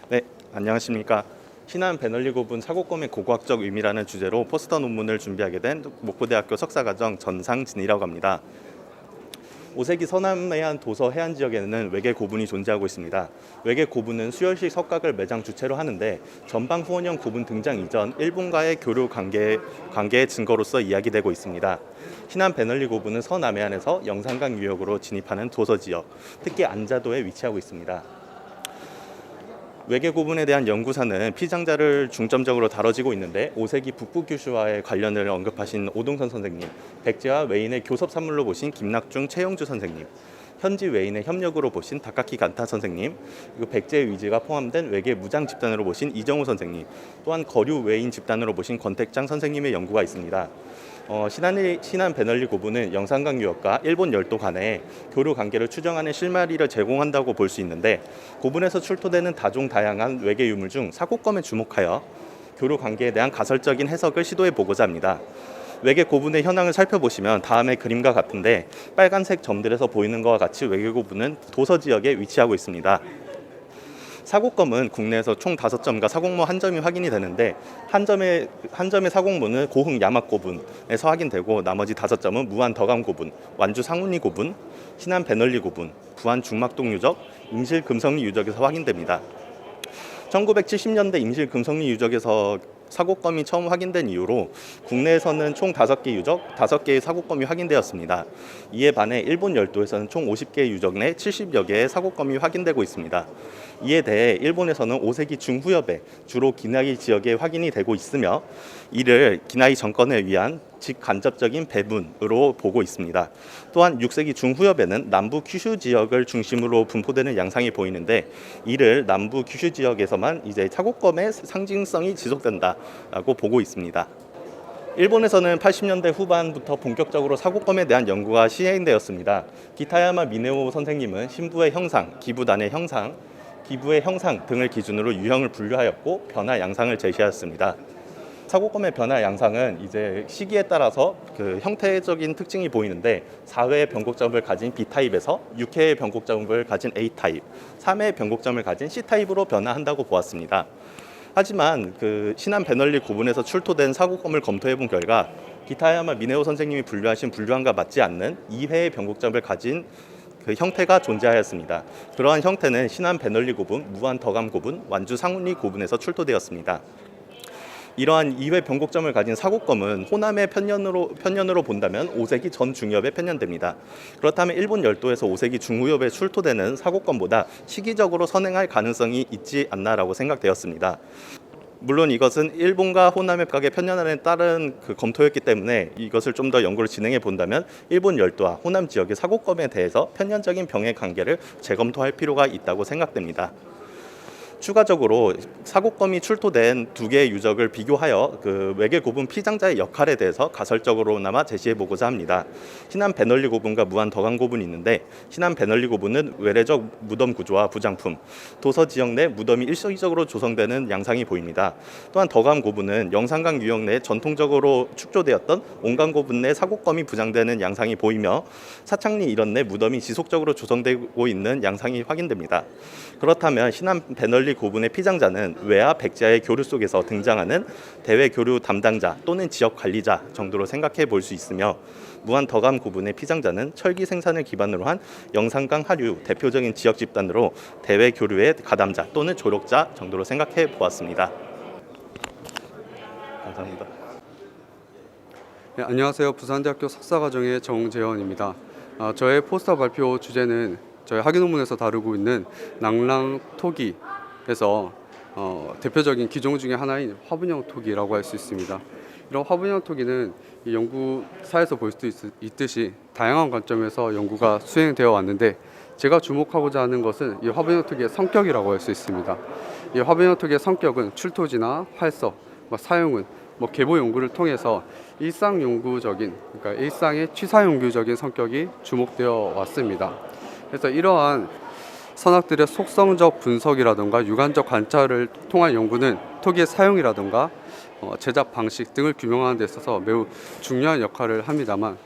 네, 안녕하십니까. 신안 베널리 고분 사고검의 고고학적 의미라는 주제로 포스터 논문을 준비하게 된 목포대학교 석사과정 전상진이라고 합니다. 5세기 서남해안 도서 해안 지역에는 외계 고분이 존재하고 있습니다. 외계 고분은 수열식 석각을 매장 주체로 하는데 전방 후원형 고분 등장 이전 일본과의 교류 관계의 증거로서 이야기되고 있습니다. 신안 베널리 고분은 서남해안에서 영산강 유역으로 진입하는 도서 지역, 특히 안자도에 위치하고 있습니다. 외계 고분에 대한 연구사는 피장자를 중점적으로 다뤄지고 있는데 5세기 북부 규슈와의 관련을 언급하신 오동선 선생님, 백제와 외인의 교섭 산물로 보신 김낙중, 최영주 선생님, 현지 외인의 협력으로 보신 다카키 간타 선생님, 그리고 백제의 의지가 포함된 외계 무장 집단으로 보신 이정우 선생님, 또한 거류 외인 집단으로 보신 권택장 선생님의 연구가 있습니다. 신안 베널리 고분은 영산강 유역과 일본 열도 간의 교류 관계를 추정하는 실마리를 제공한다고 볼 수 있는데, 고분에서 출토되는 다종다양한 외계 유물 중 사고검에 주목하여 교류 관계에 대한 가설적인 해석을 시도해 보고자 합니다. 외계 고분의 현황을 살펴보시면 다음의 그림과 같은데, 빨간색 점들에서 보이는 것과 같이 외계 고분은 도서 지역에 위치하고 있습니다. 사고검은 국내에서 총 5점과 사공모 1점이 확인이 되는데, 한 점의 사공모는 고흥 야막 고분에서 확인되고, 나머지 5점은 무안 덕암 고분, 완주 상운리 고분, 신안 베널리 고분, 부안 중막동 유적, 임실 금성리 유적에서 확인됩니다. 1970년대 임실 금성리 유적에서 사고검이 처음 확인된 이후로 국내에서는 총 5개 유적, 5개의 사고검이 확인되었습니다. 이에 반해 일본 열도에서는 총 50개 유적 내 70여 개의 사고검이 확인되고 있습니다. 이에 대해 일본에서는 5세기 중후엽에 주로 기나이 지역에 확인이 되고 있으며, 이를 기나이 정권을 위한 직간접적인 배분으로 보고 있습니다. 또한 6세기 중후엽에는 남부 큐슈 지역을 중심으로 분포되는 양상이 보이는데, 이를 남부 큐슈 지역에서만 이제 사고검의 상징성이 지속된다라고 보고 있습니다. 일본에서는 80년대 후반부터 본격적으로 사고검에 대한 연구가 시행되었습니다. 기타야마 미네오 선생님은 신부의 형상, 기부단의 형상, 기부의 형상 등을 기준으로 유형을 분류하였고, 변화 양상을 제시하였습니다. 사고검의 변화 양상은 이제 시기에 따라서 그 형태적인 특징이 보이는데, 4회의 변곡점을 가진 B타입에서 6회의 변곡점을 가진 A타입, 3회의 변곡점을 가진 C타입으로 변화한다고 보았습니다. 하지만 그 신안 베널리 고분에서 출토된 사고검을 검토해 본 결과, 기타야마 미네오 선생님이 분류하신 분류함과 맞지 않는 2회의 변곡점을 가진 그 형태가 존재하였습니다. 그러한 형태는 신안 베널리 고분, 무안 덕암 고분, 완주 상운리 고분에서 출토되었습니다. 이러한 2회 변곡점을 가진 사고검은 호남의 편년으로 본다면 5세기 전 중엽에 편년됩니다. 그렇다면 일본 열도에서 5세기 중후엽에 출토되는 사고검보다 시기적으로 선행할 가능성이 있지 않나라고 생각되었습니다. 물론 이것은 일본과 호남의 각의 편년안에 따른 그 검토였기 때문에, 이것을 좀 더 연구를 진행해 본다면 일본 열도와 호남 지역의 사고검에 대해서 편년적인 병의 관계를 재검토할 필요가 있다고 생각됩니다. 추가적으로 사고검이 출토된 2개의 유적을 비교하여 그 외계 고분 피장자의 역할에 대해서 가설적으로나마 제시해 보고자 합니다. 신안 베널리 고분과 무안 덕암 고분이 있는데, 신안 베널리 고분은 외래적 무덤 구조와 부장품, 도서 지역 내 무덤이 일시적으로 조성되는 양상이 보입니다. 또한 덕암 고분은 영산강 유역 내 전통적으로 축조되었던 온강 고분 내 사고검이 부장되는 양상이 보이며, 사창리 이런 내 무덤이 지속적으로 조성되고 있는 양상이 확인됩니다. 그렇다면 신안 베널리 고분의 피장자는 외와 백제와의 교류 속에서 등장하는 대외 교류 담당자 또는 지역 관리자 정도로 생각해 볼 수 있으며, 무안 덕암 고분의 피장자는 철기 생산을 기반으로 한 영산강 하류 대표적인 지역 집단으로 대외 교류의 가담자 또는 조력자 정도로 생각해 보았습니다. 감사합니다. 네, 안녕하세요. 부산대학교 석사과정의 정재현입니다. 저의 포스터 발표 주제는 저희 학위 논문에서 다루고 있는 낭랑 토기에서 대표적인 기종 중에 하나인 화분형 토기라고 할 수 있습니다. 이런 화분형 토기는 이 연구사에서 볼 수도 있듯이 다양한 관점에서 연구가 수행되어 왔는데, 제가 주목하고자 하는 것은 이 화분형 토기의 성격이라고 할 수 있습니다. 이 화분형 토기의 성격은 출토지나 활서, 사용은 계보 연구를 통해서 일상 연구적인, 그러니까 일상의 취사 연구적인 성격이 주목되어 왔습니다. 그래서 이러한 선악들의 속성적 분석이라든가 육안적 관찰을 통한 연구는 토기의 사용이라든가 제작 방식 등을 규명하는 데 있어서 매우 중요한 역할을 합니다만,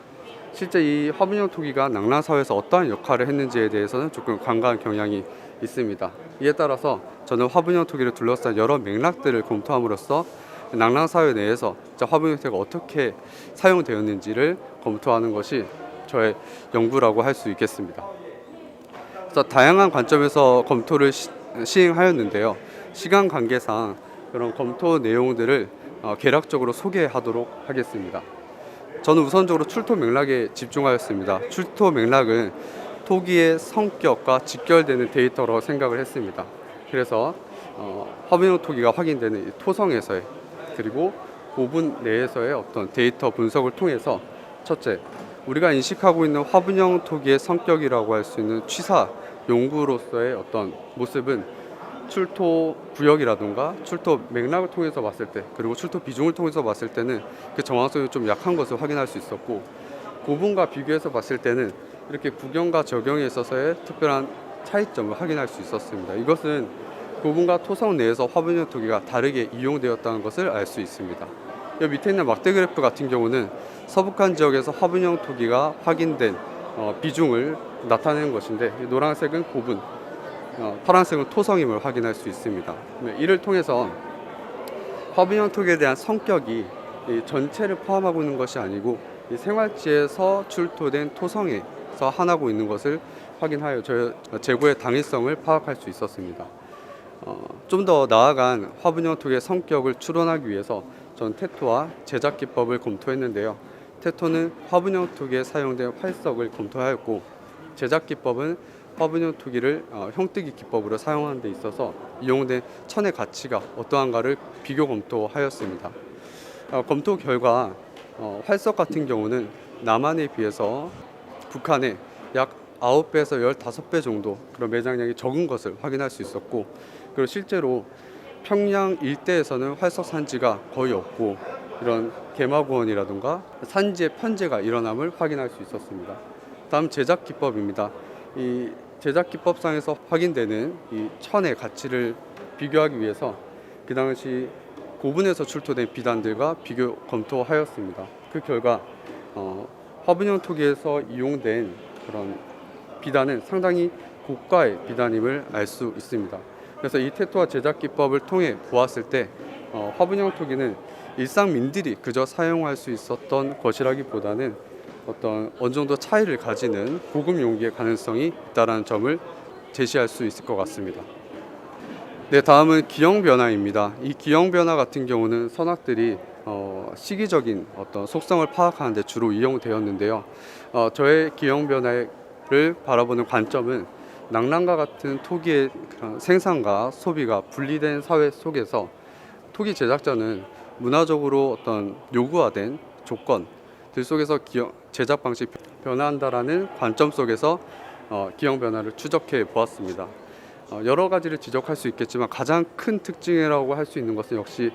실제 이 화분형 토기가 낙랑사회에서 어떠한 역할을 했는지에 대해서는 조금 관과한 경향이 있습니다. 이에 따라서 저는 화분형 토기를 둘러싼 여러 맥락들을 검토함으로써 낙랑사회 내에서 화분형 토기가 어떻게 사용되었는지를 검토하는 것이 저의 연구라고 할 수 있겠습니다. 그래서 다양한 관점에서 검토를 시행하였는데요. 시간 관계상 그런 검토 내용들을 개략적으로 소개하도록 하겠습니다. 저는 우선적으로 출토 맥락에 집중하였습니다. 출토 맥락은 토기의 성격과 직결되는 데이터라고 생각을 했습니다. 그래서 화분형 토기가 확인되는 토성에서의 그리고 고분 내에서의 어떤 데이터 분석을 통해서 첫째, 우리가 인식하고 있는 화분형 토기의 성격이라고 할 수 있는 취사 연구로서의 어떤 모습은 출토 구역이라든가 출토 맥락을 통해서 봤을 때 그리고 출토 비중을 통해서 봤을 때는 그 정확성이 좀 약한 것을 확인할 수 있었고, 고분과 비교해서 봤을 때는 이렇게 구경과 적용에 있어서의 특별한 차이점을 확인할 수 있었습니다. 이것은 고분과 토성 내에서 화분형 토기가 다르게 이용되었다는 것을 알 수 있습니다. 이 밑에 있는 막대 그래프 같은 경우는 서북한 지역에서 화분형 토기가 확인된 비중을 나타내는 것인데, 노란색은 고분, 파란색은 토성임을 확인할 수 있습니다. 이를 통해서 화분형 토기에 대한 성격이 전체를 포함하고 있는 것이 아니고 이 생활지에서 출토된 토성에서 하나고 있는 것을 확인하여 재고의 당위성을 파악할 수 있었습니다. 좀 더 나아간 화분형 토기의 성격을 추론하기 위해서 전 테토와 제작 기법을 검토했는데요. 테토는 화분형 토기에 사용된 활석을 검토하였고, 제작 기법은 화분형 토기를 형뜨기 기법으로 사용하는 데 있어서 이용된 천의 가치가 어떠한가를 비교 검토하였습니다. 검토 결과 활석 같은 경우는 남한에 비해서 북한에 약 9배에서 15배 정도 그런 매장량이 적은 것을 확인할 수 있었고, 그리고 실제로 평양 일대에서는 활석 산지가 거의 없고 이런 개마고원이라든가 산지의 편제가 일어남을 확인할 수 있었습니다. 다음 제작 기법입니다. 이 제작 기법상에서 확인되는 이 천의 가치를 비교하기 위해서 그 당시 고분에서 출토된 비단들과 비교 검토하였습니다. 그 결과 화분형 토기에서 이용된 그런 비단은 상당히 고가의 비단임을 알 수 있습니다. 그래서 이 테토와 제작 기법을 통해 보았을 때 화분형 토기는 일상민들이 그저 사용할 수 있었던 것이라기보다는 어느 정도 차이를 가지는 고급 용기의 가능성이 있다는 점을 제시할 수 있을 것 같습니다. 네, 다음은 기형 변화입니다. 이 기형 변화 같은 경우는 선악들이 시기적인 어떤 속성을 파악하는 데 주로 이용되었는데요. 저의 기형 변화를 바라보는 관점은 낙랑과 같은 토기의 생산과 소비가 분리된 사회 속에서 토기 제작자는 문화적으로 어떤 요구화된 조건들 속에서 제작 방식 변화한다라는 관점 속에서 기형 변화를 추적해 보았습니다. 여러 가지를 지적할 수 있겠지만 가장 큰 특징이라고 할 수 있는 것은 역시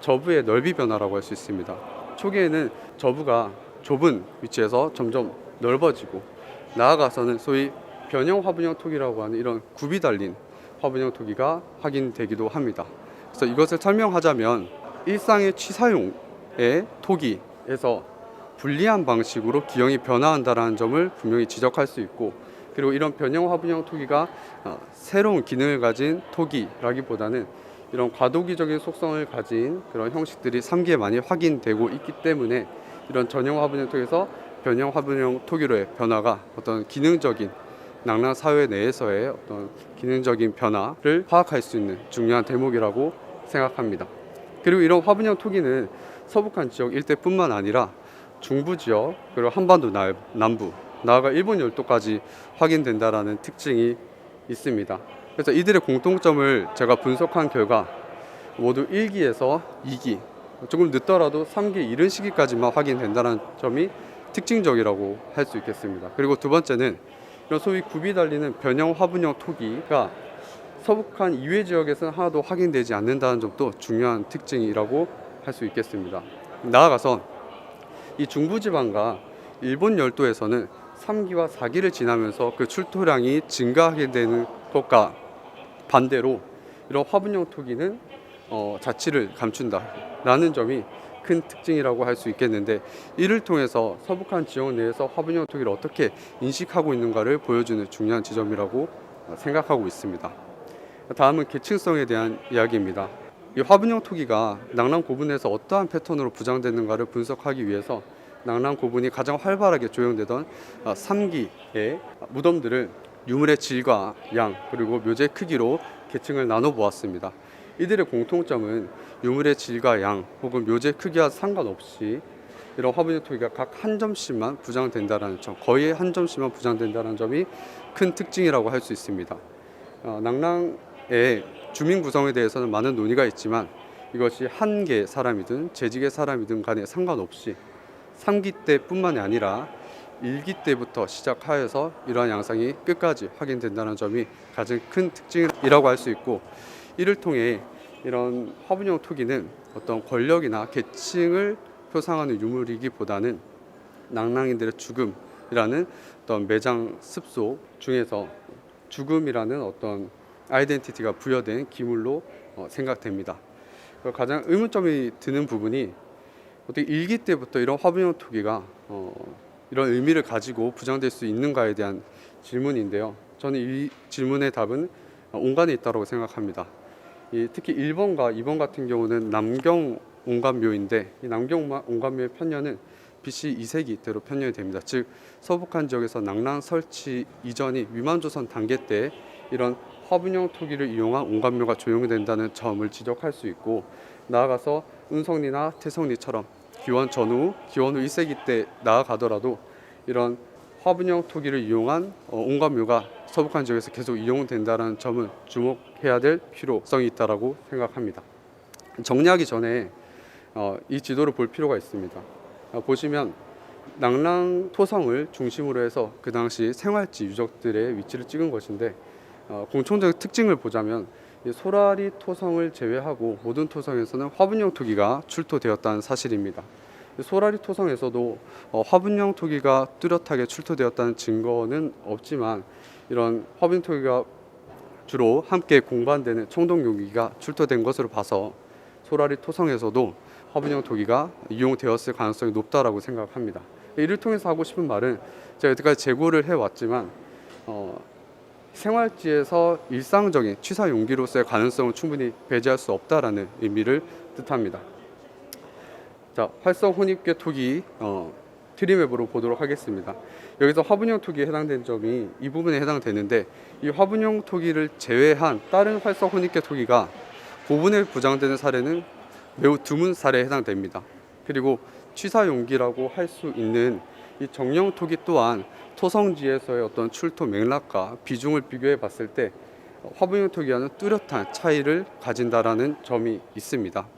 저부의 넓이 변화라고 할 수 있습니다. 초기에는 저부가 좁은 위치에서 점점 넓어지고 나아가서는 소위 변형 화분형 토기라고 하는 이런 굽이 달린 화분형 토기가 확인되기도 합니다. 그래서 이것을 설명하자면 일상의 취사용의 토기에서 불리한 방식으로 기형이 변화한다는 점을 분명히 지적할 수 있고, 그리고 이런 변형 화분형 토기가 새로운 기능을 가진 토기라기보다는 이런 과도기적인 속성을 가진 그런 형식들이 3기에 많이 확인되고 있기 때문에 이런 전형 화분형 토기에서 변형 화분형 토기로의 변화가 어떤 기능적인 낙랑 사회 내에서의 어떤 기능적인 변화를 파악할 수 있는 중요한 대목이라고 생각합니다. 그리고 이런 화분형 토기는 서북한 지역 일대뿐만 아니라 중부 지역 그리고 한반도 남부 나아가 일본 열도까지 확인된다라는 특징이 있습니다. 그래서 이들의 공통점을 제가 분석한 결과 모두 1기에서 2기, 조금 늦더라도 3기 이른 시기까지만 확인된다는 점이 특징적이라고 할 수 있겠습니다. 그리고 두 번째는 이런 소위 굽이 달리는 변형 화분형 토기가 서북한 이외 지역에서는 하나도 확인되지 않는다는 점도 중요한 특징이라고 할 수 있겠습니다. 나아가서 이 중부지방과 일본 열도에서는 3기와 4기를 지나면서 그 출토량이 증가하게 되는 것과 반대로 이런 화분형 토기는 자취를 감춘다라는 점이 큰 특징이라고 할 수 있겠는데, 이를 통해서 서북한 지역 내에서 화분형 토기를 어떻게 인식하고 있는가를 보여주는 중요한 지점이라고 생각하고 있습니다. 다음은 계층성에 대한 이야기입니다. 이 화분형 토기가 낭랑 고분에서 어떠한 패턴으로 부장되는가를 분석하기 위해서 낭랑 고분이 가장 활발하게 조형되던 3기의 무덤들을 유물의 질과 양 그리고 묘제 크기로 계층을 나눠 보았습니다. 이들의 공통점은 유물의 질과 양 혹은 묘제 크기와 상관없이 이런 화분형 토기가 각 한 점씩만 부장된다는 점, 거의 한 점씩만 부장된다는 점이 큰 특징이라고 할 수 있습니다. 낭랑의 주민 구성에 대해서는 많은 논의가 있지만, 이것이 한계 사람이든 재직의 사람이든 간에 상관없이 3기 때뿐만이 아니라 1기 때부터 시작하여서 이러한 양상이 끝까지 확인된다는 점이 가장 큰 특징이라고 할 수 있고, 이를 통해 이런 화분형 토기는 어떤 권력이나 계층을 표상하는 유물이기보다는 낭랑인들의 죽음이라는 어떤 매장 습속 중에서 죽음이라는 어떤 아이덴티티가 부여된 기물로 생각됩니다. 가장 의문점이 드는 부분이 어떻게 1기 때부터 이런 화분형 토기가 이런 의미를 가지고 부장될 수 있는가에 대한 질문인데요. 저는 이 질문의 답은 온간에 있다고 생각합니다. 특히 1번과 2번 같은 경우는 남경 온간묘인데, 이 남경 온간묘의 편년은 BC 2세기 때로 편년이 됩니다. 즉 서북한 지역에서 낭랑 설치 이전이 위만조선 단계 때 이런 화분형 토기를 이용한 온간묘가 조형된다는 점을 지적할 수 있고, 나아가서 은성리나 태성리처럼 기원 전후, 기원 후 1세기 때 나아가더라도 이런 화분형 토기를 이용한 온간묘가 서북한 지역에서 계속 이용된다는 점은 주목해야 될 필요성이 있다고 생각합니다. 정리하기 전에 이 지도를 볼 필요가 있습니다. 보시면 낭랑 토성을 중심으로 해서 그 당시 생활지 유적들의 위치를 찍은 것인데, 공통적인 특징을 보자면 이 소라리 토성을 제외하고 모든 토성에서는 화분형 토기가 출토되었다는 사실입니다. 소라리 토성에서도 화분형 토기가 뚜렷하게 출토되었다는 증거는 없지만, 이런 화분형 토기가 주로 함께 공반되는 청동용기가 출토된 것으로 봐서 소라리 토성에서도 화분형 토기가 이용되었을 가능성이 높다라고 생각합니다. 이를 통해서 하고 싶은 말은, 제가 여태까지 재고를 해왔지만 생활지에서 일상적인 취사 용기로서의 가능성을 충분히 배제할 수 없다라는 의미를 뜻합니다. 자, 활성 혼입계 토기 트리맵으로 보도록 하겠습니다. 여기서 화분형 토기에 해당되는 점이 이 부분에 해당되는데, 이 화분형 토기를 제외한 다른 활성 혼입계 토기가 고분에 부장되는 사례는 매우 드문 사례에 해당됩니다. 그리고 취사 용기라고 할 수 있는 이 정령 토기 또한 토성지에서의 어떤 출토 맥락과 비중을 비교해 봤을 때 화분형 토기와는 뚜렷한 차이를 가진다라는 점이 있습니다.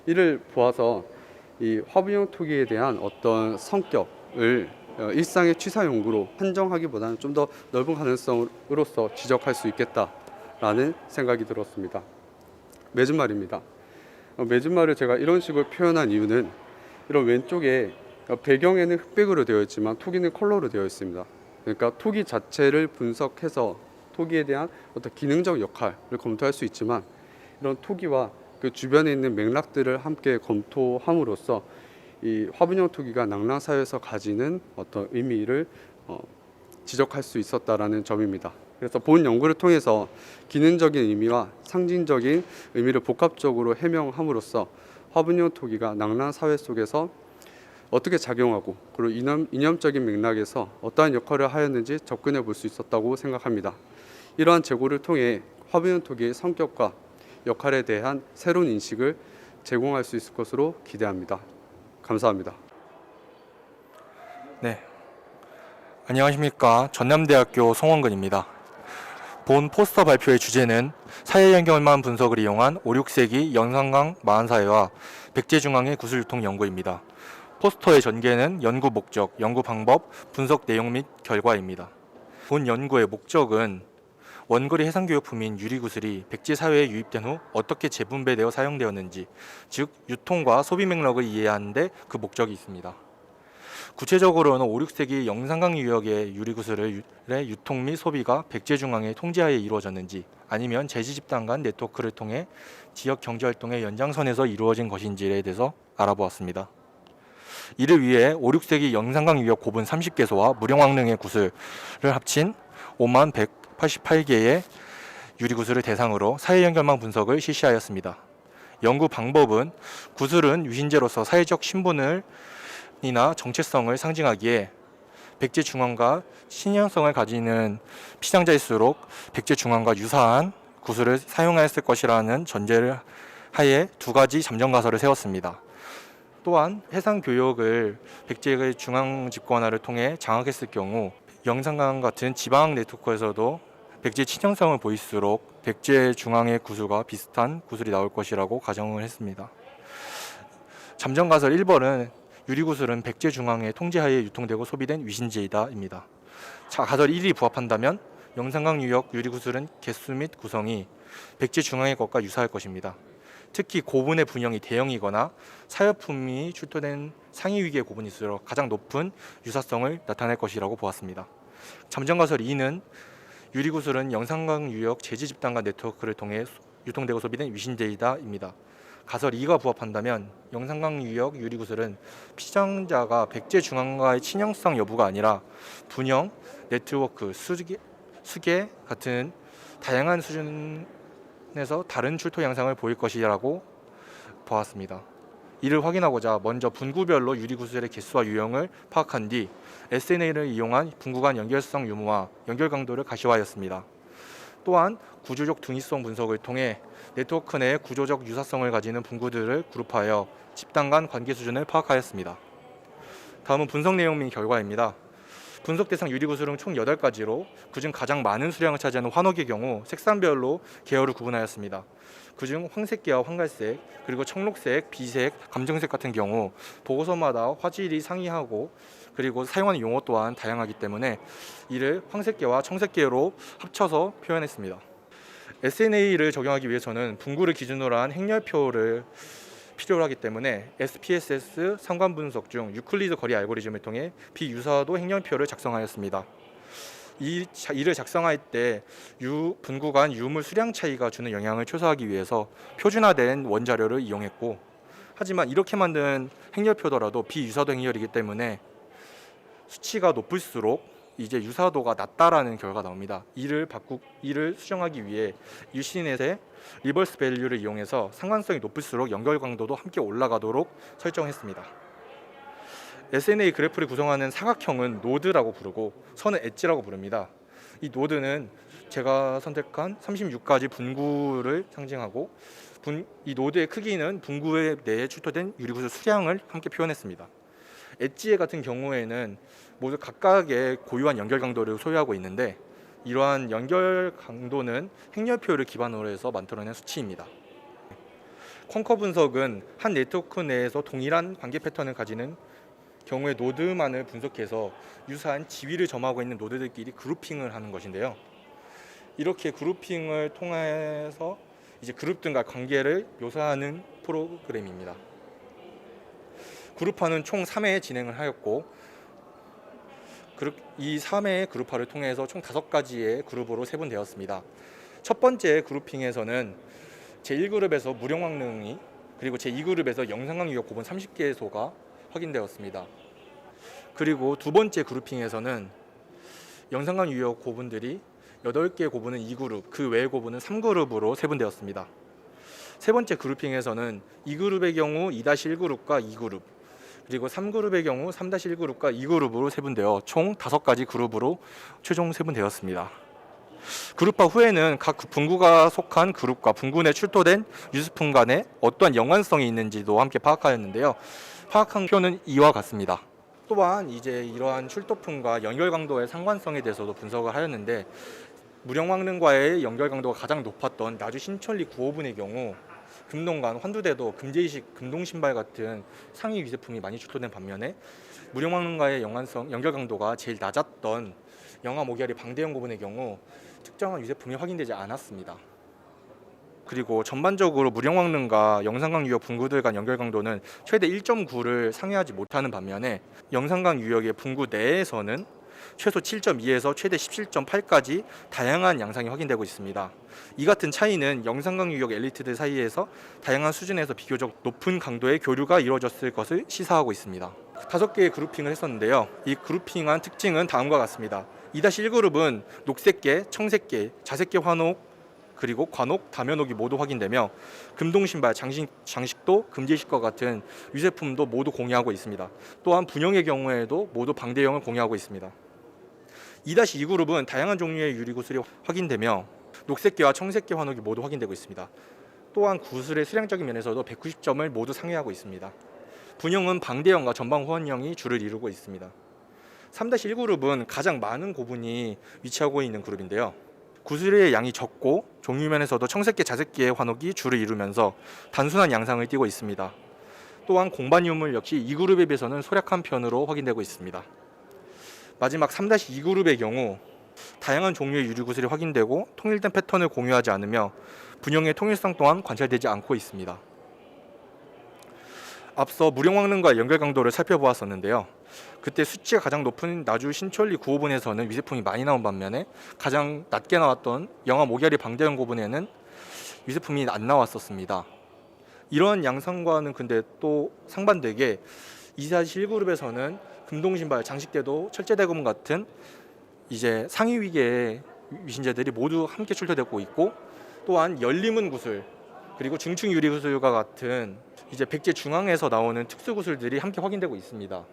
이를 보아서 이 화분형 토기에 대한 어떤 성격을 일상의 취사 용구로 한정하기보다는 좀 더 넓은 가능성으로서 지적할 수 있겠다라는 생각이 들었습니다. 매진말입니다. 매진말을 제가 이런 식으로 표현한 이유는, 이런 왼쪽에 배경에는 흑백으로 되어 있지만 토기는 컬러로 되어 있습니다. 그러니까 토기 자체를 분석해서 토기에 대한 어떤 기능적 역할을 검토할 수 있지만, 이런 토기와 그 주변에 있는 맥락들을 함께 검토함으로써 이 화분형 토기가 낭랑 사회에서 가지는 어떤 의미를 지적할 수 있었다라는 점입니다. 그래서 본 연구를 통해서 기능적인 의미와 상징적인 의미를 복합적으로 해명함으로써 화분형 토기가 낭랑 사회 속에서 어떻게 작용하고, 그리고 이념적인 맥락에서 어떠한 역할을 하였는지 접근해 볼 수 있었다고 생각합니다. 이러한 재고를 통해 화분형 토기의 성격과 역할에 대한 새로운 인식을 제공할 수 있을 것으로 기대합니다. 감사합니다. 네, 안녕하십니까. 전남대학교 송원근입니다. 본 포스터 발표의 주제는 사회연결망 분석을 이용한 5, 6세기 영산강 마한사회와 백제중앙의 구슬유통 연구입니다. 포스터의 전개는 연구 목적, 연구 방법, 분석 내용 및 결과입니다. 본 연구의 목적은 원거리 해상교역품인 유리구슬이 백제 사회에 유입된 후 어떻게 재분배되어 사용되었는지, 즉 유통과 소비 맥락을 이해하는 데 그 목적이 있습니다. 구체적으로는 5, 6세기 영산강 유역의 유리구슬의 유통 및 소비가 백제중앙의 통제하에 이루어졌는지 아니면 재지집단 간 네트워크를 통해 지역 경제활동의 연장선에서 이루어진 것인지에 대해서 알아보았습니다. 이를 위해 5, 6세기 영산강 유역 고분 30개소와 무령왕릉의 구슬을 합친 5만 188개의 유리구슬을 대상으로 사회연결망 분석을 실시하였습니다. 연구 방법은 구슬은 유신제로서 사회적 신분을 이나 정체성을 상징하기에 백제중앙과 친연성을 가지는 피상자일수록 백제중앙과 유사한 구슬을 사용하였을 것이라는 전제를 하에 두 가지 잠정가설을 세웠습니다. 또한 해상 교역을 백제의 중앙 집권화를 통해 장악했을 경우 영산강 같은 지방 네트워크에서도 백제 친연성을 보일수록 백제 중앙의 구슬과 비슷한 구슬이 나올 것이라고 가정을 했습니다. 잠정가설 1번은 유리구슬은 백제 중앙의 통제하에 유통되고 소비된 위신제이다입니다. 자, 가설 1이 부합한다면 영산강 유역 유리구슬은 개수 및 구성이 백제 중앙의 것과 유사할 것입니다. 특히 고분의 분형이 대형이거나 사여품이 출토된 상위 위계의 고분일수록 가장 높은 유사성을 나타낼 것이라고 보았습니다. 잠정가설 2는 유리구슬은 영산강 유역 제지집단과 네트워크를 통해 유통되고 소비된 위신제이다입니다. 가설 2가 부합한다면 영산강 유역 유리구슬은 피상자가 백제 중앙과의 친형성 여부가 아니라 분형, 네트워크, 수계 같은 다양한 수준에서 다른 출토 양상을 보일 것이라고 보았습니다. 이를 확인하고자 먼저 분구별로 유리구슬의 개수와 유형을 파악한 뒤 SNA를 이용한 분구 간 연결성 유무와 연결 강도를 가시화하였습니다. 또한 구조적 등위성 분석을 통해 네트워크 내 구조적 유사성을 가지는 분구들을 그룹하여 집단 간 관계 수준을 파악하였습니다. 다음은 분석 내용 및 결과입니다. 분석 대상 유리구슬은 총 8가지로 그중 가장 많은 수량을 차지하는 환옥의 경우 색상별로 계열을 구분하였습니다. 그중 황색계와 황갈색, 그리고 청록색, 비색, 감정색 같은 경우 보고서마다 화질이 상이하고 그리고 사용하는 용어 또한 다양하기 때문에 이를 황색계와 청색계로 합쳐서 표현했습니다. SNA를 적용하기 위해서는 분구를 기준으로 한 행렬표를 필요로 하기 때문에 SPSS 상관 분석 중 유클리드 거리 알고리즘을 통해 비유사도 행렬표를 작성하였습니다. 이를 작성할 때 분구 간 유물 수량 차이가 주는 영향을 최소화하기 위해서 표준화된 원자료를 이용했고, 하지만 이렇게 만든 행렬표더라도 비유사도 행렬이기 때문에 수치가 높을수록 이제 유사도가 낮다라는 결과가 나옵니다. 이를 수정하기 위해 유시넷의 리버스 밸류를 이용해서 상관성이 높을수록 연결 강도도 함께 올라가도록 설정했습니다. SNA 그래프를 구성하는 사각형은 노드라고 부르고 선은 엣지라고 부릅니다. 이 노드는 제가 선택한 36가지 분구를 상징하고 이 노드의 크기는 분구 내에 출토된 유리구슬 수량을 함께 표현했습니다. 엣지 같은 경우에는 모두 각각의 고유한 연결 강도를 소유하고 있는데 이러한 연결 강도는 행렬표를 기반으로 해서 만들어낸 수치입니다. 컨커 분석은 한 네트워크 내에서 동일한 관계 패턴을 가지는 경우에 노드만을 분석해서 유사한 지위를 점하고 있는 노드들끼리 그룹핑을 하는 것인데요. 이렇게 그룹핑을 통해서 이제 그룹들과 관계를 묘사하는 프로그램입니다. 그룹화는 총 3회 진행을 하였고 이 3회의 그룹화를 통해서 총 5가지의 그룹으로 세분되었습니다. 첫 번째 그룹핑에서는 제1그룹에서 무령왕릉이 그리고 제2그룹에서 영산강 유역 고분 30개소가 확인되었습니다. 그리고 두 번째 그룹핑에서는 영산강 유역 고분들이 8개 고분은 2그룹, 그 외의 고분은 3그룹으로 세분되었습니다. 세 번째 그룹핑에서는 2그룹의 경우 2-1그룹과 2그룹, 그리고 3그룹의 경우 3-1그룹과 2그룹으로 세분되어 총 5가지 그룹으로 최종 세분되었습니다. 그룹화 후에는 각 분구가 속한 그룹과 분구 내 출토된 유수품 간에 어떠한 연관성이 있는지도 함께 파악하였는데요. 파악한 표는 이와 같습니다. 또한 이제 이러한 출토품과 연결 강도의 상관성에 대해서도 분석을 하였는데 무령왕릉과의 연결 강도가 가장 높았던 나주 신천리 9호분의 경우 금동관, 환두대도, 금제이식, 금동신발 같은 상위 위제품이 많이 출토된 반면에 무령왕릉과의 연결 강도가 제일 낮았던 영화 모기아리 방대형 고분의 경우 특정한 위제품이 확인되지 않았습니다. 그리고 전반적으로 무령왕릉과 영산강 유역 분구들 간 연결 강도는 최대 1.9를 상회하지 못하는 반면에 영산강 유역의 분구 내에서는 최소 7.2에서 최대 17.8까지 다양한 양상이 확인되고 있습니다. 이 같은 차이는 영산강 유역 엘리트들 사이에서 다양한 수준에서 비교적 높은 강도의 교류가 이루어졌을 것을 시사하고 있습니다. 5개의 그룹핑을 했었는데요. 이 그룹핑한 특징은 다음과 같습니다. 2-1그룹은 녹색계, 청색계, 자색계 환옥, 그리고 관옥, 다면옥이 모두 확인되며 금동신발, 장식도, 금제식과 같은 유제품도 모두 공유하고 있습니다. 또한 분영의 경우에도 모두 방대형을 공유하고 있습니다. 2-2그룹은 다양한 종류의 유리구슬이 확인되며 녹색계와 청색계 환옥이 모두 확인되고 있습니다. 또한 구슬의 수량적인 면에서도 190점을 모두 상회하고 있습니다. 분형은 방대형과 전방 호환형이 주를 이루고 있습니다. 3-1그룹은 가장 많은 고분이 위치하고 있는 그룹인데요. 구슬의 양이 적고 종류면에서도 청색계, 자색계의 환옥이 주를 이루면서 단순한 양상을 띠고 있습니다. 또한 공반 유물 역시 이 그룹에 비해서는 소략한 편으로 확인되고 있습니다. 마지막 3-2그룹의 경우 다양한 종류의 유리구슬이 확인되고 통일된 패턴을 공유하지 않으며 분형의 통일성 또한 관찰되지 않고 있습니다. 앞서 무령왕릉과 연결 강도를 살펴보았었는데요. 그때 수치가 가장 높은 나주 신천리 9호분에서는 위세품이 많이 나온 반면에 가장 낮게 나왔던 영암 모기아리 방대형 고분에는 위세품이 안 나왔었습니다. 이러한 양상과는 근데 또 상반되게 2-1그룹에서는 금동신발, 장식대도, 철제대금 같은 이제 상위 위계의 위신제들이 모두 함께 출토되고 있고, 또한 열림은 구슬 그리고 중층 유리 구슬과 같은 이제 백제 중앙에서 나오는 특수 구슬들이 함께 확인되고 있습니다.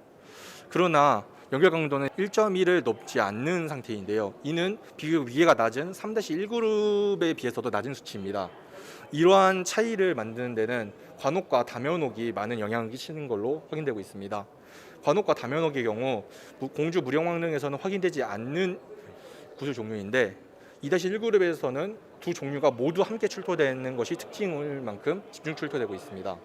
그러나 연결 강도는 1.1을 넘지 않는 상태인데요. 이는 비교적 위계가 낮은 3-1그룹에 비해서도 낮은 수치입니다. 이러한 차이를 만드는 데는 관옥과 다면옥이 많은 영향을 끼치는 걸로 확인되고 있습니다. 관옥과 다면옥의 경우 공주 무령왕릉에서는 확인되지 않는 구슬 종류인데 2-1그룹에서는 두 종류가 모두 함께 출토되는 것이 특징일 만큼 집중 출토되고 있습니다.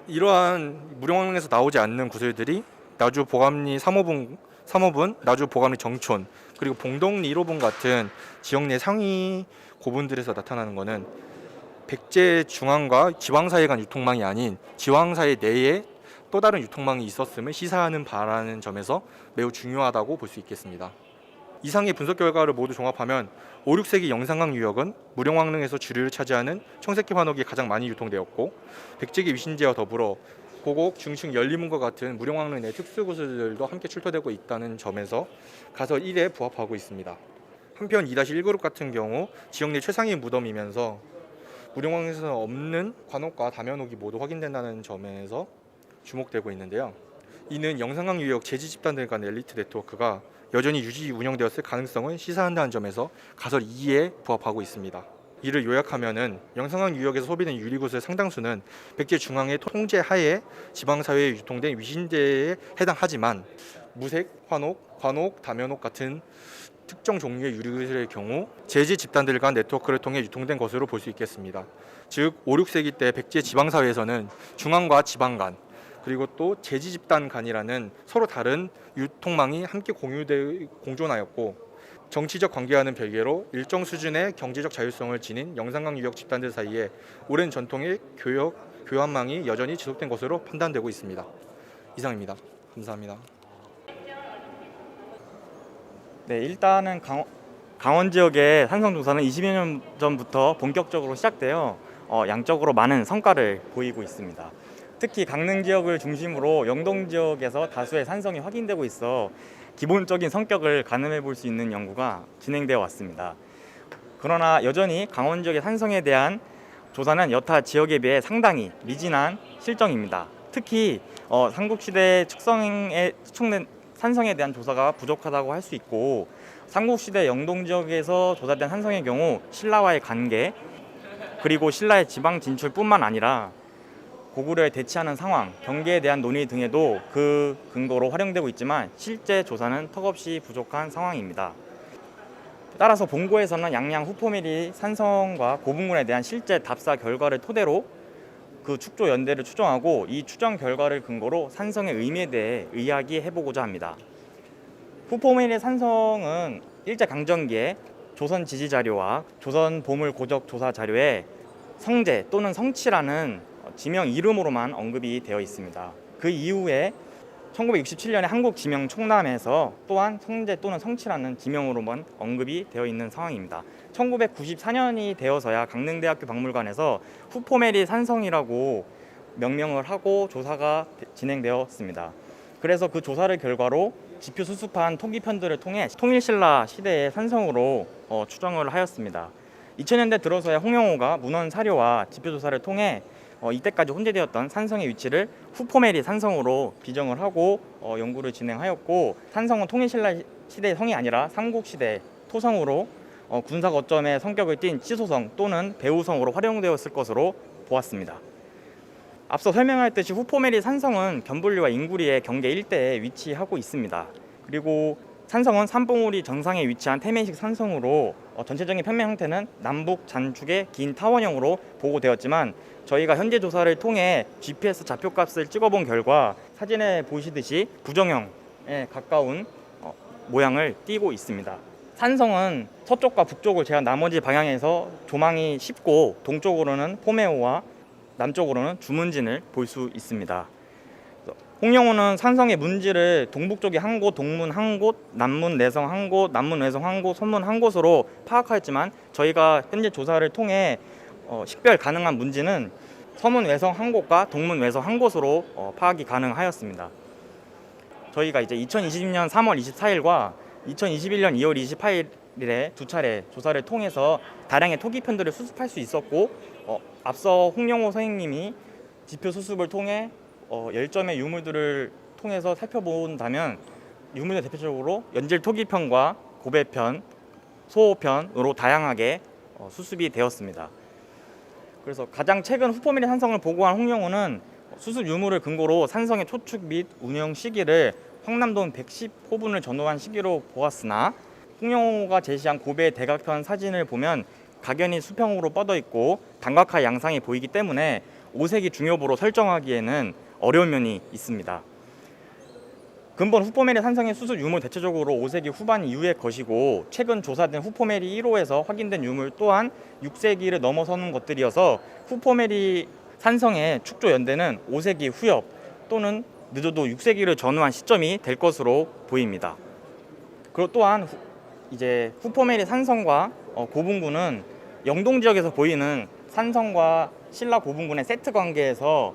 이러한 무령왕릉에서 나오지 않는 구슬들이 나주 보감리 3호분, 나주 보감리 정촌, 그리고 봉동리 1호분 같은 지역 내 상위 고분들에서 나타나는 것은 백제 중앙과 지왕 사이 간 유통망이 아닌 지왕 사이 내에 또 다른 유통망이 있었음을 시사하는 바라는 점에서 매우 중요하다고 볼 수 있겠습니다. 이상의 분석 결과를 모두 종합하면 5, 6세기 영산강 유역은 무령왕릉에서 주류를 차지하는 청색계 환옥이 가장 많이 유통되었고, 백제계 위신제와 더불어 고곡, 중층, 열리문과 같은 무령왕릉 내 특수구슬들도 함께 출토되고 있다는 점에서 가설 1에 부합하고 있습니다. 한편 2-1그룹 같은 경우 지역 내 최상위 무덤이면서 무령왕릉에서는 없는 관옥과 다면옥이 모두 확인된다는 점에서 주목되고 있는데요. 이는 영산강 유역 제지 집단들 간 엘리트 네트워크가 여전히 유지 운영되었을 가능성을 시사한다는 점에서 가설 2에 부합하고 있습니다. 이를 요약하면은 영산강 유역에서 소비된 유리구슬 상당수는 백제 중앙의 통제 하에 지방사회에 유통된 위신제에 해당하지만 무색, 환옥, 관옥, 다면옥 같은 특정 종류의 유리구슬의 경우 제지 집단들 간 네트워크를 통해 유통된 것으로 볼 수 있겠습니다. 즉 5, 6세기 때 백제 지방사회에서는 중앙과 지방 간 그리고 또 제지 집단 간이라는 서로 다른 유통망이 함께 공존하였고, 정치적 관계와는 별개로 일정 수준의 경제적 자율성을 지닌 영산강 유역 집단들 사이에 오랜 전통의 교환망이 여전히 지속된 것으로 판단되고 있습니다. 이상입니다. 감사합니다. 네, 일단은 강원 지역의 산성 조사는 20여 년 전부터 본격적으로 시작되어 양적으로 많은 성과를 보이고 있습니다. 특히 강릉 지역을 중심으로 영동 지역에서 다수의 산성이 확인되고 있어 기본적인 성격을 가늠해 볼 수 있는 연구가 진행되어 왔습니다. 그러나 여전히 강원 지역의 산성에 대한 조사는 여타 지역에 비해 상당히 미진한 실정입니다. 특히 삼국시대 축성에 축적된 산성에 대한 조사가 부족하다고 할 수 있고, 삼국시대 영동 지역에서 조사된 산성의 경우 신라와의 관계, 그리고 신라의 지방 진출뿐만 아니라 고구려에 대치하는 상황, 경계에 대한 논의 등에도 그 근거로 활용되고 있지만 실제 조사는 턱없이 부족한 상황입니다. 따라서 본고에서는 양양 후포밀이 산성과 고분군에 대한 실제 답사 결과를 토대로 그 축조 연대를 추정하고, 이 추정 결과를 근거로 산성의 의미에 대해 이야기해보고자 합니다. 후포밀의 산성은 일제강점기에 조선 지지 자료와 조선 보물 고적 조사 자료에 성제 또는 성치라는 지명 이름으로만 언급이 되어 있습니다. 그 이후에 1967년에 한국 지명 총람에서 또한 성제 또는 성치라는 지명으로만 언급이 되어 있는 상황입니다. 1994년이 되어서야 강릉대학교 박물관에서 후포메리 산성이라고 명명을 하고 조사가 진행되었습니다. 그래서 그 조사를 결과로 지표 수습한 토기편들을 통해 통일신라 시대의 산성으로 추정을 하였습니다. 2000년대 들어서야 홍영호가 문헌 사료와 지표 조사를 통해 이때까지 혼재되었던 산성의 위치를 후포메리 산성으로 비정을 하고 연구를 진행하였고, 산성은 통일신라 시대의 성이 아니라 삼국시대 토성으로 군사 거점의 성격을 띤 치소성 또는 배후성으로 활용되었을 것으로 보았습니다. 앞서 설명하였듯이 후포메리 산성은 견불리와 인구리의 경계 일대에 위치하고 있습니다. 그리고 산성은 산봉우리 정상에 위치한 태면식 산성으로 전체적인 평면 형태는 남북 잔축의 긴 타원형으로 보고되었지만, 저희가 현재 조사를 통해 GPS 좌표값을 찍어본 결과 사진에 보시듯이 부정형에 가까운 모양을 띠고 있습니다. 산성은 서쪽과 북쪽을 제한 나머지 방향에서 조망이 쉽고, 동쪽으로는 포메오와 남쪽으로는 주문진을 볼 수 있습니다. 홍영호는 산성의 문지를 동북쪽에 한 곳, 동문 한 곳, 남문 내성 한 곳, 남문 외성 한 곳, 서문 한 곳으로 파악하였지만, 저희가 현재 조사를 통해 식별 가능한 문지는 서문 외성 한 곳과 동문 외성 한 곳으로 파악이 가능하였습니다. 저희가 이제 2020년 3월 24일과 2021년 2월 28일에 두 차례 조사를 통해서 다량의 토기편들을 수습할 수 있었고, 앞서 홍영호 선생님이 지표 수습을 통해 10점의 유물들을 통해서 살펴본다면, 유물의 대표적으로 연질 토기편과 고배편, 소호편으로 다양하게 수습이 되었습니다. 그래서 가장 최근 후포메리 산성을 보고한 홍영호는 수습 유물을 근거로 산성의 초축 및 운영 시기를 황남동 110호분을 전후한 시기로 보았으나, 홍영호가 제시한 고배 대각편 사진을 보면 각연이 수평으로 뻗어 있고 단각화 양상이 보이기 때문에 5세기 중요부로 설정하기에는 어려운 면이 있습니다. 근본 후포메리 산성의 수습 유물 대체적으로 5세기 후반 이후의 것이고, 최근 조사된 후포메리 1호에서 확인된 유물 또한 6세기를 넘어서는 것들이어서 후포메리 산성의 축조 연대는 5세기 후엽 또는 늦어도 6세기를 전후한 시점이 될 것으로 보입니다. 그리고 또한 이제 후포메리 산성과 고분군은 영동 지역에서 보이는 산성과 신라 고분군의 세트 관계에서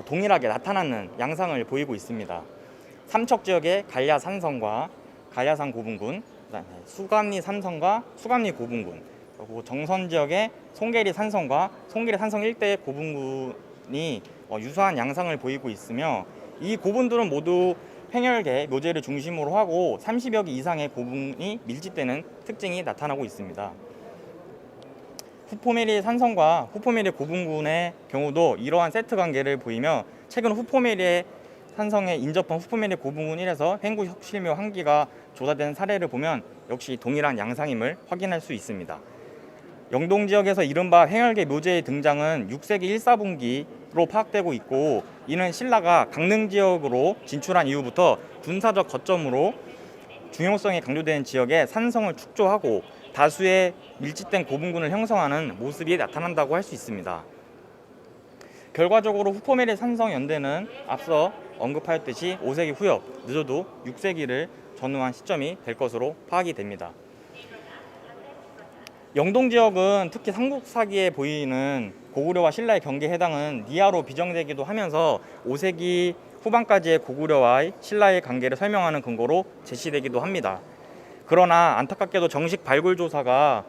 동일하게 나타나는 양상을 보이고 있습니다. 삼척 지역의 갈야 산성과 갈야산 고분군, 수감리 산성과 수감리 고분군, 그리고 정선 지역의 송계리 산성과 송계리 산성 일대의 고분군이 유사한 양상을 보이고 있으며, 이 고분들은 모두 횡혈계 묘제를 중심으로 하고 30여 개 이상의 고분이 밀집되는 특징이 나타나고 있습니다. 후포메리 산성과 후포메리 고분군의 경우도 이러한 세트 관계를 보이며, 최근 후포메리 산성에 인접한 후포메리 고분군 1에서 횡구 혁실묘 한기가 조사된 사례를 보면 역시 동일한 양상임을 확인할 수 있습니다. 영동 지역에서 이른바 횡혈계 묘제의 등장은 6세기 1사분기로 파악되고 있고, 이는 신라가 강릉 지역으로 진출한 이후부터 군사적 거점으로 중요성이 강조되는 지역에 산성을 축조하고 다수의 밀집된 고분군을 형성하는 모습이 나타난다고 할 수 있습니다. 결과적으로 후포메리 산성 연대는 앞서 언급하였듯이 5세기 후엽, 늦어도 6세기를 전후한 시점이 될 것으로 파악이 됩니다. 영동 지역은 특히 삼국사기에 보이는 고구려와 신라의 경계에 해당은 니아로 비정되기도 하면서 5세기 후반까지의 고구려와의 신라의 관계를 설명하는 근거로 제시되기도 합니다. 그러나 안타깝게도 정식 발굴 조사가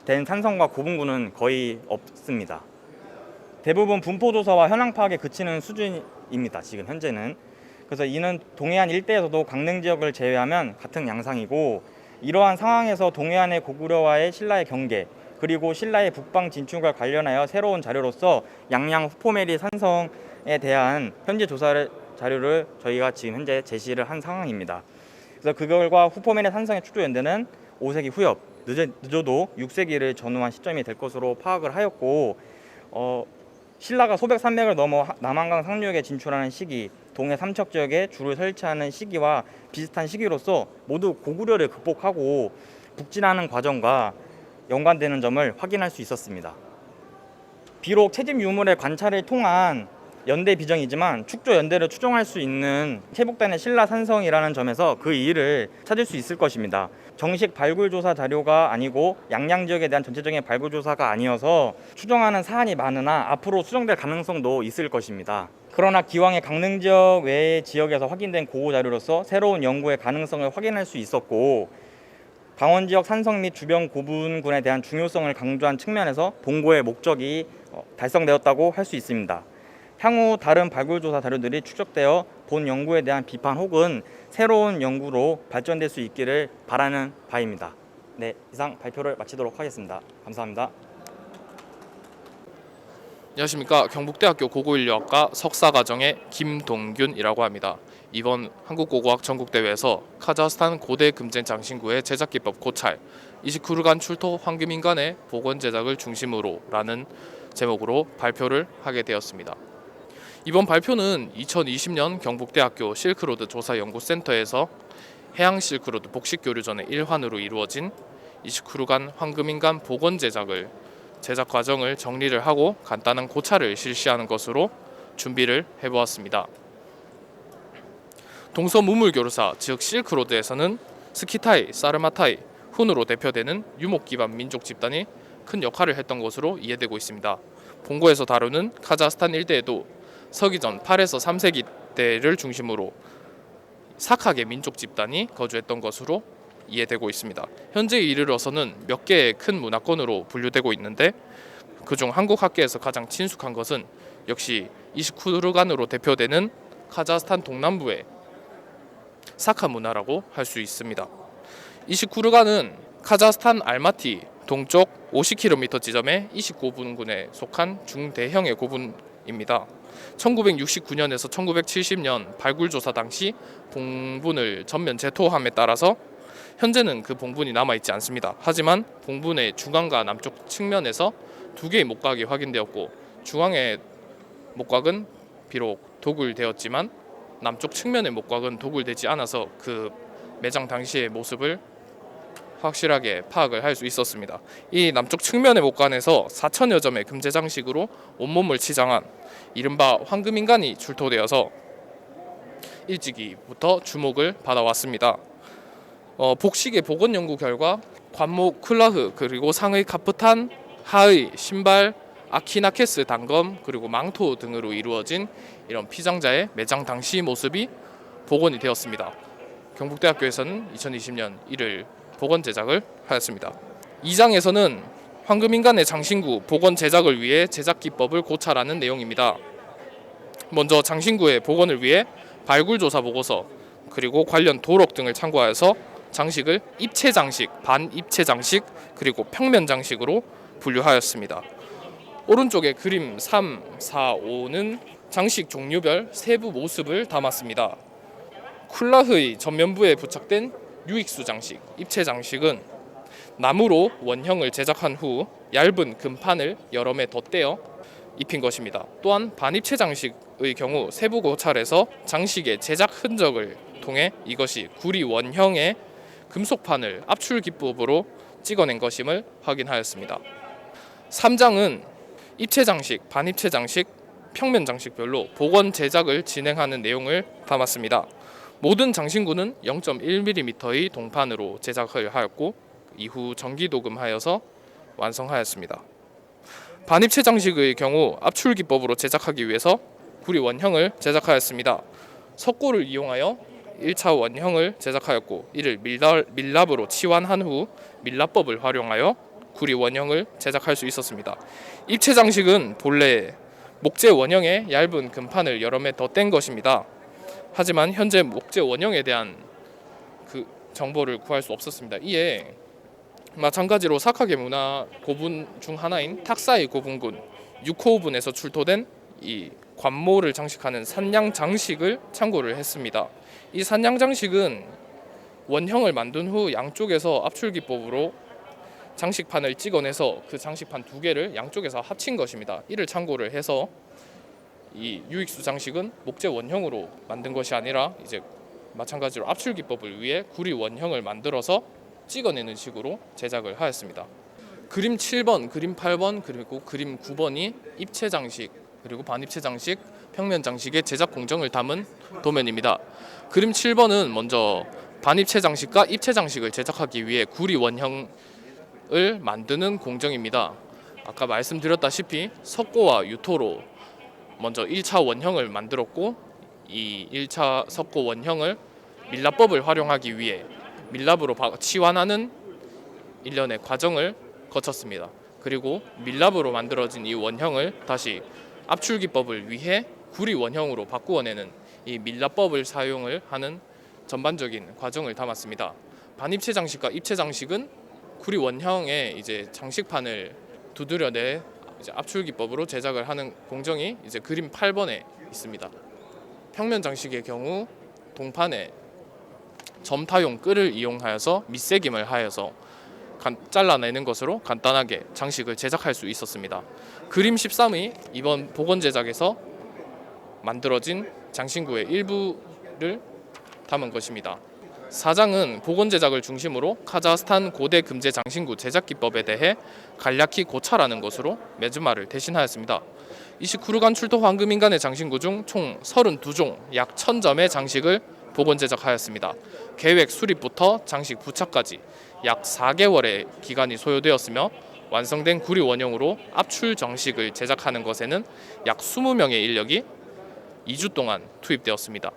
된 산성과 고분군은 거의 없습니다. 대부분 분포 조사와 현황 파악에 그치는 수준입니다. 지금 현재는. 그래서 이는 동해안 일대에서도 강릉 지역을 제외하면 같은 양상이고, 이러한 상황에서 동해안의 고구려와의 신라의 경계, 그리고 신라의 북방 진출과 관련하여 새로운 자료로서 양양 후포메리 산성에 대한 현재 조사 자료를 저희가 지금 현재 제시를 한 상황입니다. 그래서 그 결과 후포메리 산성의 축조 연대는 5세기 후엽, 늦어도 6세기를 전후한 시점이 될 것으로 파악을 하였고, 신라가 소백산맥을 넘어 남한강 상류역에 진출하는 시기, 동해 삼척 지역에 줄을 설치하는 시기와 비슷한 시기로서 모두 고구려를 극복하고 북진하는 과정과 연관되는 점을 확인할 수 있었습니다. 비록 채집 유물의 관찰을 통한 연대 비정이지만 축조 연대를 추정할 수 있는 회복단의 신라 산성이라는 점에서 그 이의를 찾을 수 있을 것입니다. 정식 발굴 조사 자료가 아니고 양양 지역에 대한 전체적인 발굴 조사가 아니어서 추정하는 사안이 많으나 앞으로 수정될 가능성도 있을 것입니다. 그러나 기왕에 강릉 지역 외의 지역에서 확인된 고고 자료로서 새로운 연구의 가능성을 확인할 수 있었고 강원 지역 산성 및 주변 고분군에 대한 중요성을 강조한 측면에서 본고의 목적이 달성되었다고 할 수 있습니다. 향후 다른 발굴 조사 자료들이 축적되어 본 연구에 대한 비판 혹은 새로운 연구로 발전될 수 있기를 바라는 바입니다. 네, 이상 발표를 마치도록 하겠습니다. 감사합니다. 안녕하십니까. 경북대학교 고고인류학과 석사과정의 김동균이라고 합니다. 이번 한국고고학 전국대회에서 카자흐스탄 고대 금제 장신구의 제작기법 고찰 29일간 출토 황금인간의 복원 제작을 중심으로 라는 제목으로 발표를 하게 되었습니다. 이번 발표는 2020년 경북대학교 실크로드 조사연구센터에서 해양 실크로드 복식교류전의 일환으로 이루어진 29일간 황금인간 복원 제작을 제작 과정을 정리를 하고 간단한 고찰을 실시하는 것으로 준비를 해보았습니다. 동서무물교류사 즉 실크로드에서는 스키타이, 사르마타이, 훈으로 대표되는 유목 기반 민족 집단이 큰 역할을 했던 것으로 이해되고 있습니다. 본고에서 다루는 카자흐스탄 일대에도 서기전 8에서 3세기 때를 중심으로 사카계 민족 집단이 거주했던 것으로 이해되고 있습니다. 현재에 이르러서는 몇 개의 큰 문화권으로 분류되고 있는데 그중 한국 학계에서 가장 친숙한 것은 역시 이시쿠르간으로 대표되는 카자흐스탄 동남부의 사카 문화라고 할 수 있습니다. 이시쿠르간은 카자흐스탄 알마티 동쪽 50km 지점의 이시고분군에 속한 중대형의 고분입니다. 1969년에서 1970년 발굴 조사 당시 봉분을 전면 재토함에 따라서 현재는 그 봉분이 남아있지 않습니다. 하지만 봉분의 중앙과 남쪽 측면에서 두 개의 목각이 확인되었고 중앙의 목각은 비록 도굴되었지만 남쪽 측면의 목각은 도굴되지 않아서 그 매장 당시의 모습을 확실하게 파악을 할 수 있었습니다. 이 남쪽 측면의 목관에서 4천여 점의 금제 장식으로 온몸을 치장한 이른바 황금인간이 출토되어서 일찍이부터 주목을 받아왔습니다. 복식의 복원 연구 결과 관목 클라흐 그리고 상의 카프탄, 하의, 신발, 아키나케스 단검 그리고 망토 등으로 이루어진 이런 피장자의 매장 당시 모습이 복원이 되었습니다. 경북대학교에서는 2020년 이를 복원 제작을 하였습니다. 2장에서는 황금인간의 장신구 복원 제작을 위해 제작 기법을 고찰하는 내용입니다. 먼저 장신구의 복원을 위해 발굴 조사 보고서 그리고 관련 도록 등을 참고하여서 장식을 입체 장식, 반입체 장식 그리고 평면 장식으로 분류하였습니다. 오른쪽에 그림 3, 4, 5는 장식 종류별 세부 모습을 담았습니다. 쿨라흐의 전면부에 부착된 유익수 장식, 입체 장식은 나무로 원형을 제작한 후 얇은 금판을 여러 매 덧대어 입힌 것입니다. 또한 반입체 장식의 경우 세부 고찰에서 장식의 제작 흔적을 통해 이것이 구리 원형의 금속판을 압출 기법으로 찍어낸 것임을 확인하였습니다. 3장은 입체 장식, 반입체 장식, 평면 장식별로 복원 제작을 진행하는 내용을 담았습니다. 모든 장신구는 0.1mm의 동판으로 제작을 하였고 이후 전기 도금하여서 완성하였습니다. 반입체 장식의 경우 압출 기법으로 제작하기 위해서 구리 원형을 제작하였습니다. 석고를 이용하여 1차 원형을 제작하였고 이를 밀랍으로 치환한 후 밀랍법을 활용하여 구리 원형을 제작할 수 있었습니다. 입체 장식은 본래 목재 원형에 얇은 금판을 여러 매 덧댄 것입니다. 하지만 현재 목재 원형에 대한 그 정보를 구할 수 없었습니다. 이에 마찬가지로 사카계 문화 고분 중 하나인 탁사이 고분군 6호분에서 출토된 이 관모를 장식하는 산양 장식을 참고를 했습니다. 이 산양 장식은 원형을 만든 후 양쪽에서 압출 기법으로 장식판을 찍어내서 그 장식판 두 개를 양쪽에서 합친 것입니다. 이를 참고를 해서 이 유익수 장식은 목재 원형으로 만든 것이 아니라 이제 마찬가지로 압출 기법을 위해 구리 원형을 만들어서 찍어내는 식으로 제작을 하였습니다. 그림 7번, 그림 8번, 그리고 그림 9번이 입체 장식, 그리고 반입체 장식, 평면 장식의 제작 공정을 담은 도면입니다. 그림 7번은 먼저 반입체 장식과 입체 장식을 제작하기 위해 구리 원형을 만드는 공정입니다. 아까 말씀드렸다시피 석고와 유토로 먼저 1차 원형을 만들었고, 이 1차 석고 원형을 밀랍법을 활용하기 위해 밀랍으로 치환하는 일련의 과정을 거쳤습니다. 그리고 밀랍으로 만들어진 이 원형을 다시 압출기법을 위해 구리 원형으로 바꾸어내는 이 밀랍법을 사용을 하는 전반적인 과정을 담았습니다. 반입체 장식과 입체 장식은 구리 원형에 이제 장식판을 두드려내 이제 압출기법으로 제작을 하는 공정이 이제 그림 8번에 있습니다. 평면 장식의 경우 동판에 점타용 끌을 이용하여서 밑새김을 하여서 잘라내는 것으로 간단하게 장식을 제작할 수 있었습니다. 그림 13이 이번 복원 제작에서 만들어진 장신구의 일부를 담은 것입니다. 4장은 복원 제작을 중심으로 카자흐스탄 고대 금제 장신구 제작 기법에 대해 간략히 고찰하는 것으로 메즈마를 대신하였습니다. 29루간 출토 황금인간의 장신구 중 총 32종 약 1000점의 장식을 복원 제작하였습니다. 계획 수립부터 장식 부착까지 약 4개월의 기간이 소요되었으며 완성된 구리 원형으로 압출 장식을 제작하는 것에는 약 20명의 인력이 2주 동안 투입되었습니다.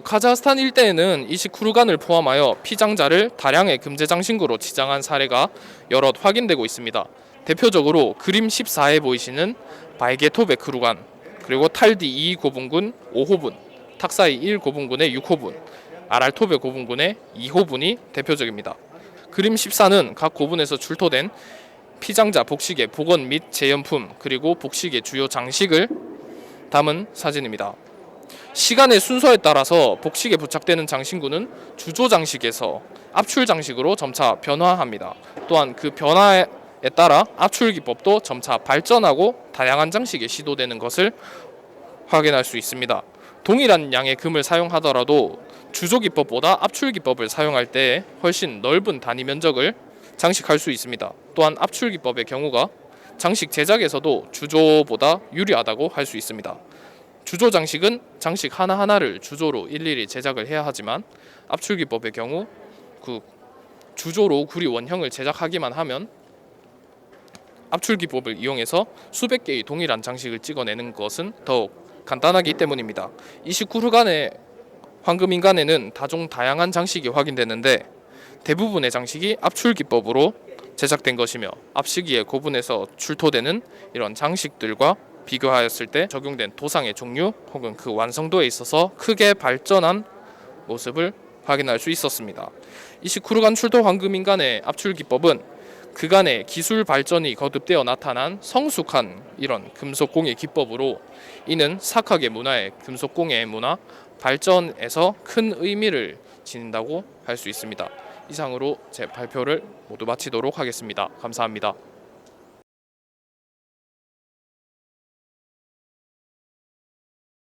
카자흐스탄 일대에는 이시쿠르간을 포함하여 피장자를 다량의 금제 장신구로 치장한 사례가 여럿 확인되고 있습니다. 대표적으로 그림 14에 보이시는 바이게토베 크루간, 그리고 탈디 2 고분군 5호분, 탁사이 1 고분군의 6호분, 아랄토베 고분군의 2호분이 대표적입니다. 그림 14는 각 고분에서 출토된 피장자 복식의 복원 및 재현품, 그리고 복식의 주요 장식을 담은 사진입니다. 시간의 순서에 따라서 복식에 부착되는 장신구는 주조 장식에서 압출 장식으로 점차 변화합니다. 또한 그 변화에 따라 압출 기법도 점차 발전하고 다양한 장식에 시도되는 것을 확인할 수 있습니다. 동일한 양의 금을 사용하더라도 주조 기법보다 압출 기법을 사용할 때 훨씬 넓은 단위 면적을 장식할 수 있습니다. 또한 압출 기법의 경우가 장식 제작에서도 주조보다 유리하다고 할 수 있습니다. 주조 장식은 장식 하나하나를 주조로 일일이 제작을 해야 하지만 압출 기법의 경우 그 주조로 구리 원형을 제작하기만 하면 압출 기법을 이용해서 수백 개의 동일한 장식을 찍어내는 것은 더욱 간단하기 때문입니다. 29루간의 황금인간에는 다종 다양한 장식이 확인되는데 대부분의 장식이 압출 기법으로 제작된 것이며 앞시기의 고분에서 출토되는 이런 장식들과 비교하였을 때 적용된 도상의 종류 혹은 그 완성도에 있어서 크게 발전한 모습을 확인할 수 있었습니다. 29루간 출토 황금인간의 압출 기법은 그간의 기술 발전이 거듭되어 나타난 성숙한 이런 금속공예 기법으로 이는 사카게 문화의 금속공예 문화 발전에서 큰 의미를 지닌다고 할 수 있습니다. 이상으로 제 발표를 모두 마치도록 하겠습니다. 감사합니다.